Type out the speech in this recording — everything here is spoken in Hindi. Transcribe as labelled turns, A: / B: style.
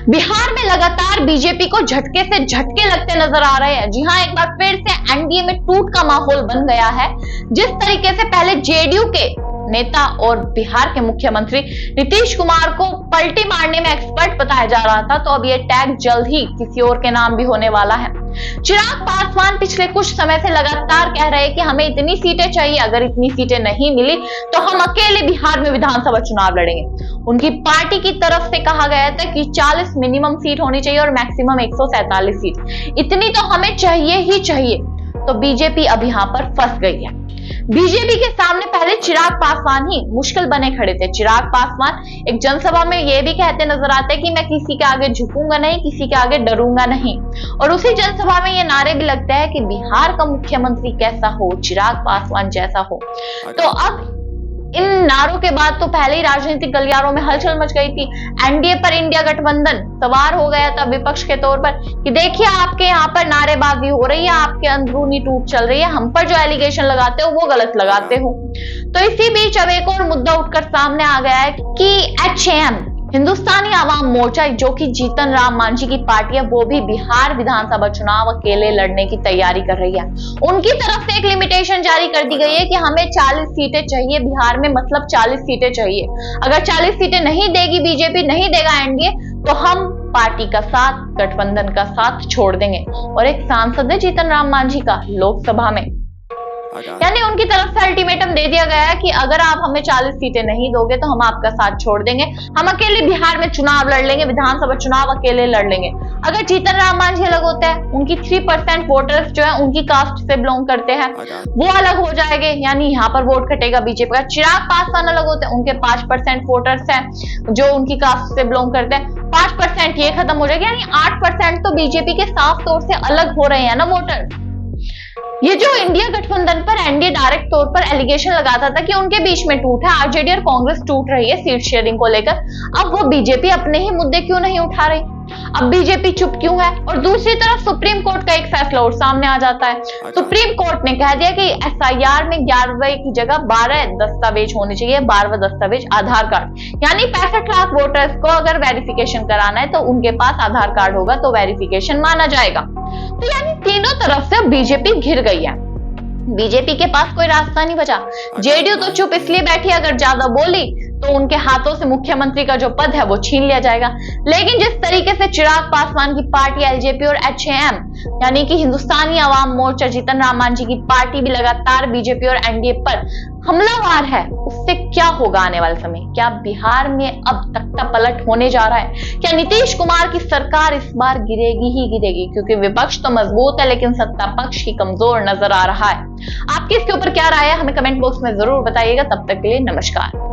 A: बिहार में लगातार बीजेपी को झटके से झटके लगते नजर आ रहे हैं। जी हां, एक बार फिर से एनडीए में टूट का माहौल बन गया है। जिस तरीके से पहले जेडीयू के नेता और बिहार के मुख्यमंत्री नीतीश कुमार को पलटी मारने में एक्सपर्ट बताया जा रहा था, तो अब ये टैग जल्द ही किसी और के नाम भी होने वाला है। चिराग पासवान पिछले कुछ समय से लगातार कह रहे हैं कि हमें इतनी सीटें चाहिए, अगर इतनी सीटें नहीं मिली तो हम अकेले बिहार में विधानसभा चुनाव लड़ेंगे। उनकी पार्टी की तरफ से कहा गया था कि 40 मिनिमम सीट होनी चाहिए और मैक्सिमम 147 सीट, इतनी तो हमें चाहिए ही चाहिए। तो बीजेपी अब यहां पर फंस गई है। बीजेपी के सामने पहले चिराग पासवान ही मुश्किल बने खड़े थे। चिराग पासवान एक जनसभा में यह भी कहते नजर आते कि मैं किसी के आगे झुकूंगा नहीं, किसी के आगे डरूंगा नहीं, और उसी जनसभा में ये नारे भी लगते हैं कि बिहार का मुख्यमंत्री कैसा हो, चिराग पासवान जैसा हो। तो अब इन नारों के बाद तो पहले ही राजनीतिक गलियारों में हलचल मच गई थी। एनडीए पर इंडिया गठबंधन सवार हो गया था विपक्ष के तौर पर कि देखिए आपके यहाँ पर नारेबाजी हो रही है, आपके अंदरूनी टूट चल रही है, हम पर जो एलिगेशन लगाते हो वो गलत लगाते हो। तो इसी बीच अब एक और मुद्दा उठकर सामने आ गया है कि एचएम हिंदुस्तानी आवाम मोर्चा, जो कि जीतन राम मांझी की पार्टी है, वो भी बिहार विधानसभा चुनाव अकेले लड़ने की तैयारी कर रही है। उनकी तरफ से एक लिमिटेशन जारी कर दी गई है कि हमें 40 सीटें चाहिए बिहार में, मतलब 40 सीटें चाहिए। अगर 40 सीटें नहीं देगी बीजेपी, नहीं देगा एनडीए, तो हम पार्टी का साथ, गठबंधन का साथ छोड़ देंगे। और एक सांसद है जीतन राम मांझी का लोकसभा में, यानी उनकी तरफ से अल्टीमेटम दे दिया गया है कि अगर आप हमें 40 सीटें नहीं दोगे तो हम आपका साथ छोड़ देंगे, हम अकेले बिहार में चुनाव लड़ लेंगे, विधानसभा चुनाव अकेले लड़ लेंगे। अगर जीतन राम मांझी अलग होते हैं, उनकी 3% वोटर्स जो है उनकी कास्ट से बिलोंग करते हैं, वो अलग हो जाएंगे, यानी यहाँ पर वोट कटेगा बीजेपी का। चिराग पासवान अलग होते हैं, उनके 5% वोटर्स हैं जो उनकी कास्ट से बिलोंग करते हैं, 5% ये खत्म हो जाएगा, यानी 8% तो बीजेपी के साफ तौर से अलग हो रहे हैं ना वोटर। ये जो इंडिया गठबंधन पर एनडीए डायरेक्ट तौर पर एलिगेशन लगाता था कि उनके बीच में टूट है, आरजेडी और कांग्रेस टूट रही है सीट शेयरिंग को लेकर, अब वो बीजेपी अपने ही मुद्दे क्यों नहीं उठा रही? अब बीजेपी चुप क्यों है? और दूसरी तरफ सुप्रीम कोर्ट का एक फैसला और सामने आ जाता है। सुप्रीम कोर्ट ने कह दिया कि एसआईआर में 11वें की जगह 12 दस्तावेज होने चाहिए, 12वां दस्तावेज आधार कार्ड, यानी 65 लाख वोटर्स को अगर वेरिफिकेशन कराना है तो उनके पास आधार कार्ड होगा तो वेरिफिकेशन माना जाएगा। तो यानी तीनों तरफ से बीजेपी घिर गई है, बीजेपी के पास कोई रास्ता नहीं बचा। जेडीयू तो चुप इसलिए बैठी, अगर ज्यादा बोली तो उनके हाथों से मुख्यमंत्री का जो पद है वो छीन लिया जाएगा। लेकिन जिस तरीके से चिराग पासवान की पार्टी एलजेपी और एचएम यानी कि हिंदुस्तानी आवाम मोर्चा, जीतन राम मांझी की पार्टी भी लगातार बीजेपी और एनडीए पर हमलावर है, उससे क्या होगा आने वाले समय? क्या बिहार में अब तख्ता पलट होने जा रहा है? क्या नीतीश कुमार की सरकार इस बार गिरेगी ही गिरेगी? क्योंकि विपक्ष तो मजबूत है लेकिन सत्ता पक्ष ही कमजोर नजर आ रहा है। आपकी इसके ऊपर क्या राय है, हमें कमेंट बॉक्स में जरूर बताइएगा। तब तक के लिए नमस्कार।